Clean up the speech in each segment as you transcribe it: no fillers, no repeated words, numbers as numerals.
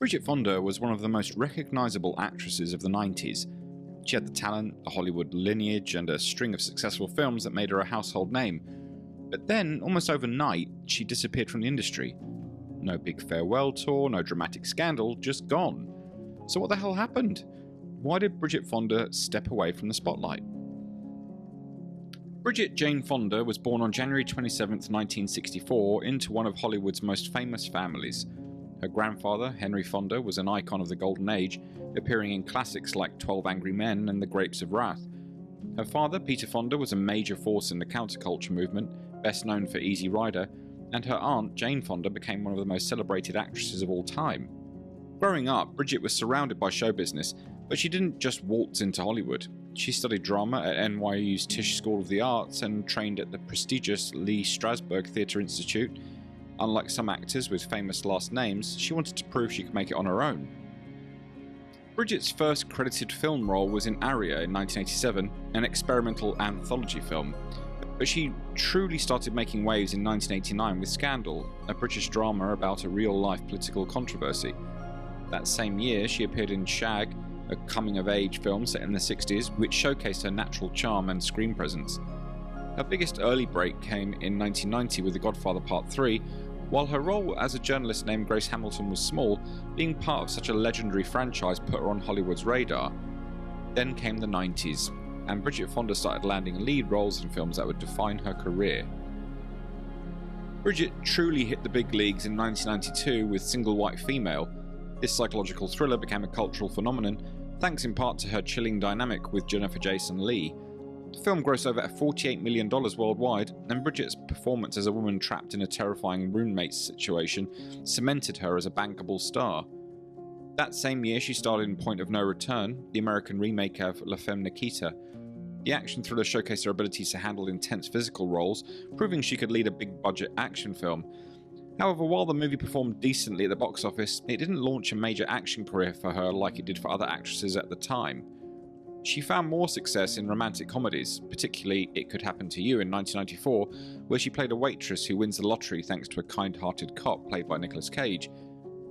Bridget Fonda was one of the most recognisable actresses of the 90s. She had the talent, the Hollywood lineage, and a string of successful films that made her a household name. But then, almost overnight, she disappeared from the industry. No big farewell tour, no dramatic scandal, just gone. So what the hell happened? Why did Bridget Fonda step away from the spotlight? Bridget Jane Fonda was born on January 27, 1964, into one of Hollywood's most famous families. Her grandfather, Henry Fonda, was an icon of the Golden Age, appearing in classics like 12 Angry Men and The Grapes of Wrath. Her father, Peter Fonda, was a major force in the counterculture movement, best known for Easy Rider, and her aunt, Jane Fonda, became one of the most celebrated actresses of all time. Growing up, Bridget was surrounded by show business, but she didn't just waltz into Hollywood. She studied drama at NYU's Tisch School of the Arts and trained at the prestigious Lee Strasberg Theatre Institute. Unlike some actors with famous last names, she wanted to prove she could make it on her own. Bridget's first credited film role was in Aria in 1987, an experimental anthology film. But she truly started making waves in 1989 with Scandal, a British drama about a real-life political controversy. That same year, she appeared in Shag, a coming-of-age film set in the 60s, which showcased her natural charm and screen presence. Her biggest early break came in 1990 with The Godfather Part 3, while her role as a journalist named Grace Hamilton was small, being part of such a legendary franchise put her on Hollywood's radar. Then came the 90s, and Bridget Fonda started landing lead roles in films that would define her career. Bridget truly hit the big leagues in 1992 with Single White Female. This psychological thriller became a cultural phenomenon, thanks in part to her chilling dynamic with Jennifer Jason Leigh. The film grossed over $48 million worldwide, and Bridget's performance as a woman trapped in a terrifying roommate situation cemented her as a bankable star. That same year, she starred in Point of No Return, the American remake of La Femme Nikita. The action thriller showcased her ability to handle intense physical roles, proving she could lead a big-budget action film. However, while the movie performed decently at the box office, it didn't launch a major action career for her like it did for other actresses at the time. She found more success in romantic comedies, particularly It Could Happen to You in 1994, where she played a waitress who wins the lottery thanks to a kind-hearted cop played by Nicolas Cage.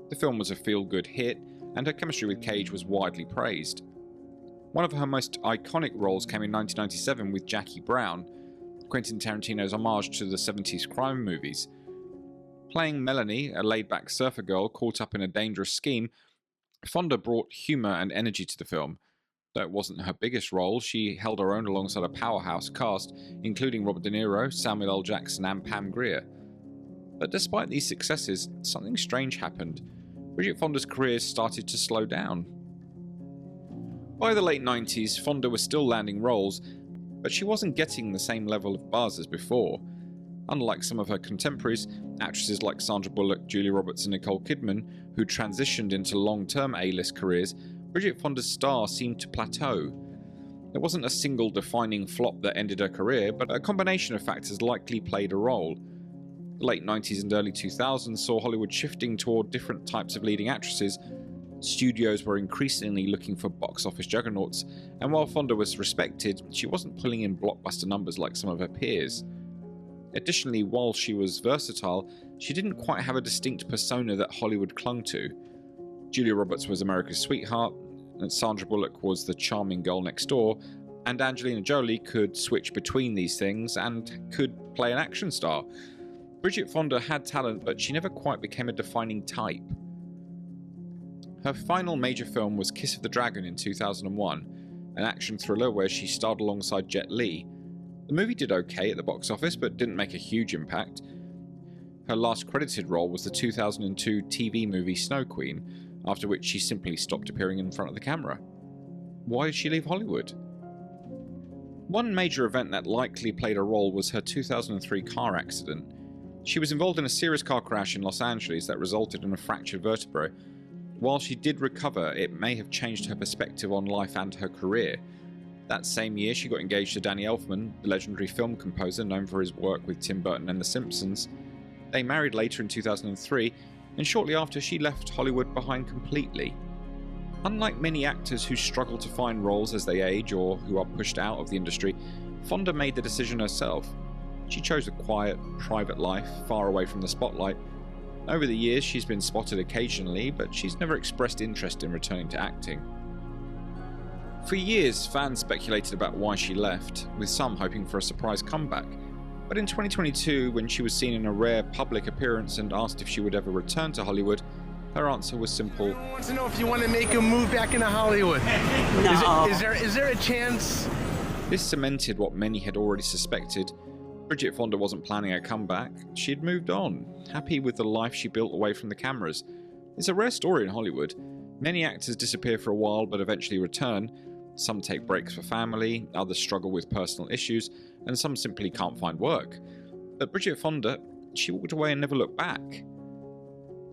The film was a feel-good hit, and her chemistry with Cage was widely praised. One of her most iconic roles came in 1997 with Jackie Brown, Quentin Tarantino's homage to the 70s crime movies. Playing Melanie, a laid-back surfer girl caught up in a dangerous scheme, Fonda brought humour and energy to the film. Though it wasn't her biggest role, she held her own alongside a powerhouse cast, including Robert De Niro, Samuel L. Jackson, and Pam Grier. But despite these successes, something strange happened. Bridget Fonda's career started to slow down. By the late 90s, Fonda was still landing roles, but she wasn't getting the same level of buzz as before. Unlike some of her contemporaries, actresses like Sandra Bullock, Julia Roberts, and Nicole Kidman, who transitioned into long-term A-list careers, Bridget Fonda's star seemed to plateau. There wasn't a single defining flop that ended her career, but a combination of factors likely played a role. The late 90s and early 2000s saw Hollywood shifting toward different types of leading actresses. Studios were increasingly looking for box office juggernauts, and while Fonda was respected, she wasn't pulling in blockbuster numbers like some of her peers. Additionally, while she was versatile, she didn't quite have a distinct persona that Hollywood clung to. Julia Roberts was America's sweetheart, and Sandra Bullock was the charming girl next door, and Angelina Jolie could switch between these things and could play an action star. Bridget Fonda had talent, but she never quite became a defining type. Her final major film was Kiss of the Dragon in 2001, an action thriller where she starred alongside Jet Li. The movie did okay at the box office, but didn't make a huge impact. Her last credited role was the 2002 TV movie Snow Queen, after which she simply stopped appearing in front of the camera. Why did she leave Hollywood? One major event that likely played a role was her 2003 car accident. She was involved in a serious car crash in Los Angeles that resulted in a fractured vertebrae. While she did recover, it may have changed her perspective on life and her career. That same year, she got engaged to Danny Elfman, the legendary film composer known for his work with Tim Burton and The Simpsons. They married later in 2003, and shortly after, she left Hollywood behind completely. Unlike many actors who struggle to find roles as they age or who are pushed out of the industry, Fonda made the decision herself. She chose a quiet, private life, far away from the spotlight. Over the years, she's been spotted occasionally, but she's never expressed interest in returning to acting. For years, fans speculated about why she left, with some hoping for a surprise comeback. But in 2022, when she was seen in a rare public appearance and asked if she would ever return to Hollywood, her answer was simple. I want to know if you want to make a move back into Hollywood. No. Is there a chance? This cemented what many had already suspected. Bridget Fonda wasn't planning a comeback. She'd moved on, happy with the life she built away from the cameras. It's a rare story in Hollywood. Many actors disappear for a while but eventually return. Some take breaks for family, others struggle with personal issues, and some simply can't find work. But Bridget Fonda, she walked away and never looked back.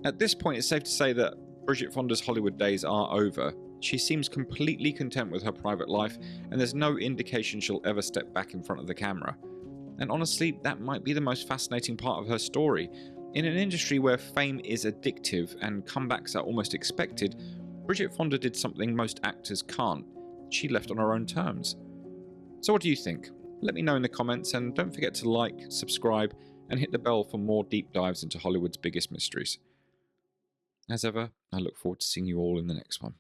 At this point, it's safe to say that Bridget Fonda's Hollywood days are over. She seems completely content with her private life, and there's no indication she'll ever step back in front of the camera. And honestly, that might be the most fascinating part of her story. In an industry where fame is addictive and comebacks are almost expected, Bridget Fonda did something most actors can't. She left on her own terms. So what do you think? Let me know in the comments, and don't forget to like, subscribe, and hit the bell for more deep dives into Hollywood's biggest mysteries. As ever, I look forward to seeing you all in the next one.